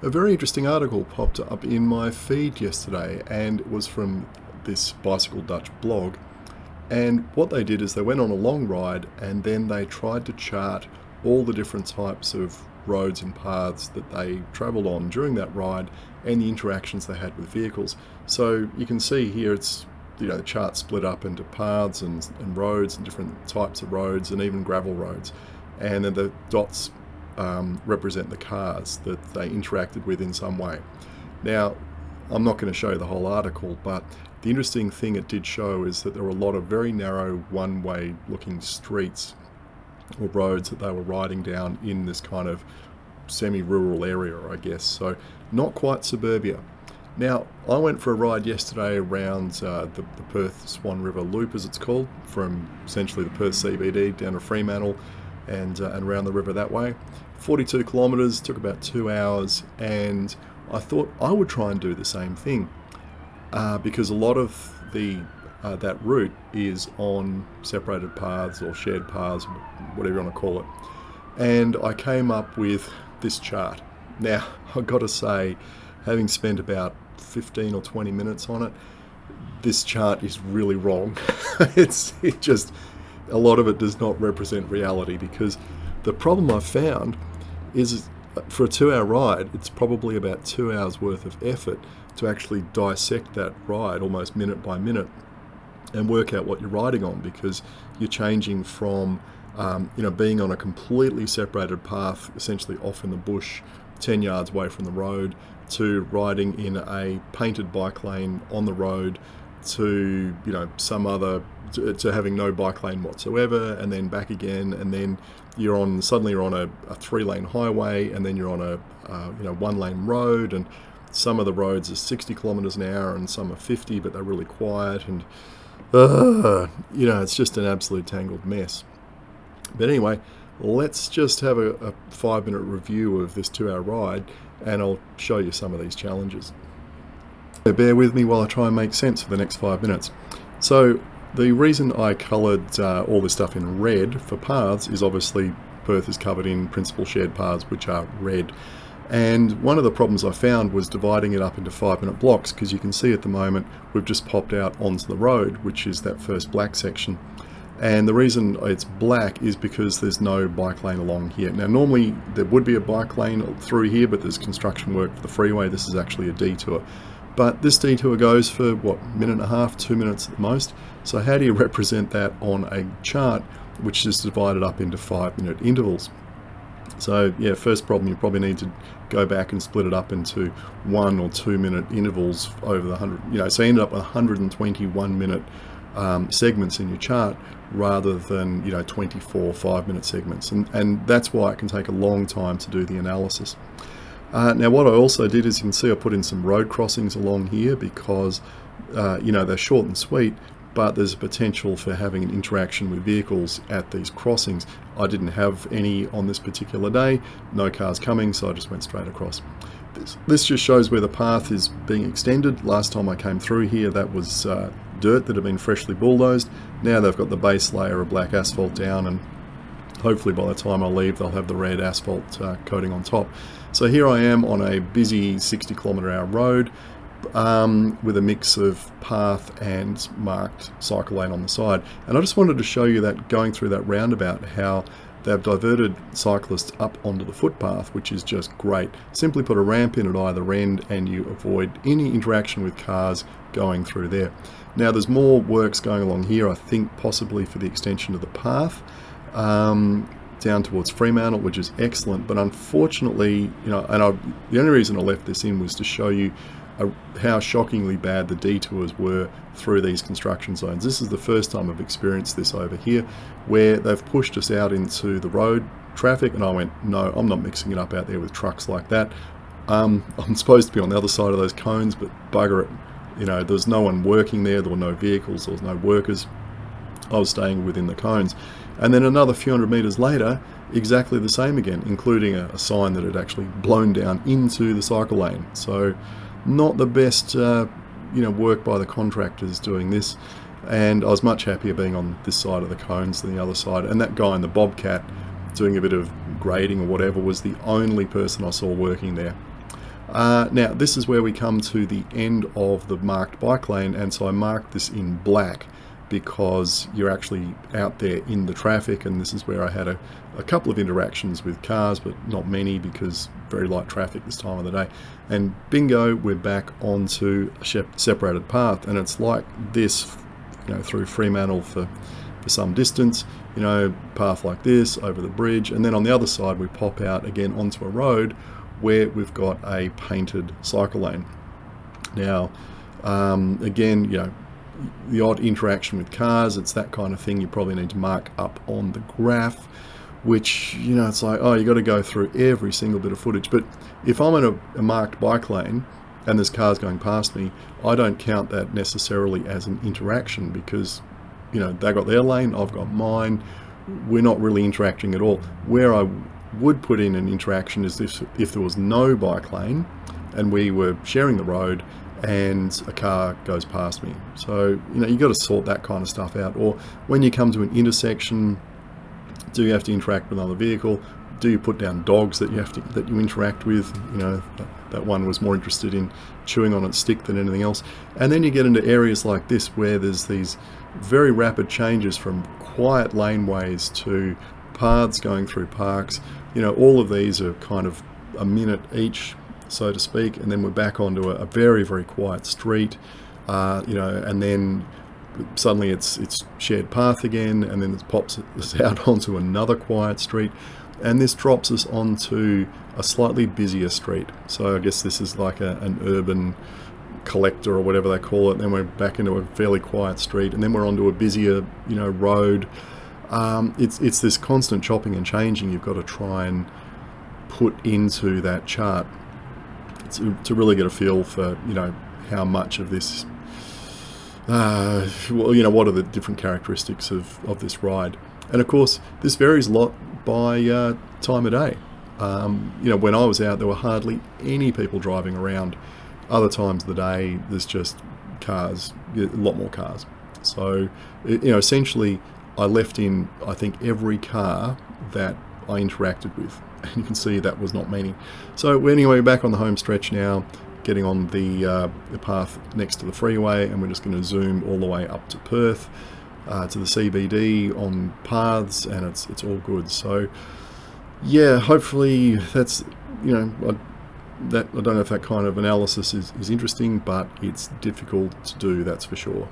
A very interesting article popped up in my feed yesterday, and it was from this Bicycle Dutch blog. And what they did is they went on a long ride and then they tried to chart all the different types of roads and paths that they travelled on during that ride and the interactions they had with vehicles. So you can see here it's, the chart split up into paths and roads and different types of roads and even gravel roads. And then the dots represent the cars that they interacted with in some way. Now, I'm not going to show you the whole article, but the interesting thing it did show is that there were a lot of very narrow one-way looking streets or roads that they were riding down in this kind of semi-rural area, I guess. So not quite suburbia. Now, I went for a ride yesterday around the Perth Swan River Loop, as it's called, from essentially the Perth CBD down to Fremantle and around the river that way. 42 kilometres, took about 2 hours, and I thought I would try and do the same thing because a lot of that route is on separated paths or shared paths, whatever you want to call it. And I came up with this chart. Now, I've got to say, having spent about 15 or 20 minutes on it, this chart is really wrong. It just, a lot of it does not represent reality, because the problem I've found is for a 2 hour ride, it's probably about 2 hours worth of effort to actually dissect that ride almost minute by minute and work out what you're riding on, because you're changing from being on a completely separated path, essentially off in the bush 10 yards away from the road, to riding in a painted bike lane on the road, to some other, to having no bike lane whatsoever, and then back again, and then suddenly you're on a 3-lane highway, and then you're on a 1-lane road, and some of the roads are 60 kilometers an hour and some are 50, but they're really quiet, and it's just an absolute tangled mess. But anyway, let's just have a 5-minute review of this 2 hour ride, and I'll show you some of these challenges. So bear with me while I try and make sense for the next 5 minutes. So the reason I coloured all this stuff in red for paths is obviously Perth is covered in principal shared paths, which are red. And one of the problems I found was dividing it up into 5-minute blocks, because you can see at the moment we've just popped out onto the road, which is that first black section. And the reason it's black is because there's no bike lane along here. Now, normally there would be a bike lane through here, but there's construction work for the freeway. This is actually a detour. But this detour goes for, minute and a half, 2 minutes at the most. So how do you represent that on a chart which is divided up into 5-minute intervals? So yeah, first problem, you probably need to go back and split it up into 1 or 2 minute intervals over the 100, so you end up with 121 minute segments in your chart, rather than 24 5-minute segments, and that's why it can take a long time to do the analysis. Now, what I also did is, you can see I put in some road crossings along here, because they're short and sweet, but there's a potential for having an interaction with vehicles at these crossings. I didn't have any on this particular day, no cars coming, so I just went straight across. This just shows where the path is being extended. Last time I came through here, that was dirt that had been freshly bulldozed. Now they've got the base layer of black asphalt down, and hopefully by the time I leave they'll have the red asphalt coating on top. So here I am on a busy 60 kilometre hour road with a mix of path and marked cycle lane on the side. And I just wanted to show you that, going through that roundabout, how they've diverted cyclists up onto the footpath, which is just great. Simply put a ramp in at either end and you avoid any interaction with cars going through there. Now, there's more works going along here, I think possibly for the extension of the path down towards Fremantle, which is excellent. But unfortunately, the only reason I left this in was to show you how shockingly bad the detours were through these construction zones. This is the first time I've experienced this over here, where they've pushed us out into the road traffic, and I went, no, I'm not mixing it up out there with trucks like that. I'm supposed to be on the other side of those cones, but bugger it. There was no one working there were no vehicles, there was no workers. I was staying within the cones. And then another few hundred meters later, exactly the same again, including a sign that had actually blown down into the cycle lane. So not the best work by the contractors doing this, and I was much happier being on this side of the cones than the other side. And that guy in the Bobcat doing a bit of grading or whatever was the only person I saw working there. Now this is where we come to the end of the marked bike lane, and so I marked this in black because you're actually out there in the traffic, and this is where I had a couple of interactions with cars, but not many because very light traffic this time of the day. And bingo, we're back onto a separated path, and it's like this, through Fremantle for some distance, path like this over the bridge, and then on the other side we pop out again onto a road where we've got a painted cycle lane. Now again, the odd interaction with cars, it's that kind of thing you probably need to mark up on the graph, which it's like, oh, you got to go through every single bit of footage. But if I'm in a marked bike lane and there's cars going past me, I don't count that necessarily as an interaction, because they got their lane, I've got mine, we're not really interacting at all. Where I would put in an interaction is if there was no bike lane and we were sharing the road and a car goes past me. So you got to sort that kind of stuff out. Or when you come to an intersection, do you have to interact with another vehicle? Do you put down dogs that you interact with? That one was more interested in chewing on its stick than anything else. And then you get into areas like this where there's these very rapid changes from quiet laneways to paths going through parks. All of these are kind of a minute each, so to speak, and then we're back onto a very, very quiet street, and then suddenly it's shared path again, and then it pops us out onto another quiet street, and this drops us onto a slightly busier street. So I guess this is like an urban collector or whatever they call it. Then we're back into a fairly quiet street, and then we're onto a busier road. It's this constant chopping and changing you've got to try and put into that chart to really get a feel for how much of this what are the different characteristics of this ride. And of course this varies a lot by time of day. When I was out, there were hardly any people driving around. Other times of the day there's just cars, a lot more cars. So essentially I left in, I think, every car that I interacted with, and you can see that was not many. So anyway, back on the home stretch now, getting on the path next to the freeway, and we're just going to zoom all the way up to Perth, to the CBD on paths, and it's all good. So yeah, hopefully that's, I don't know if that kind of analysis is interesting, but it's difficult to do, that's for sure.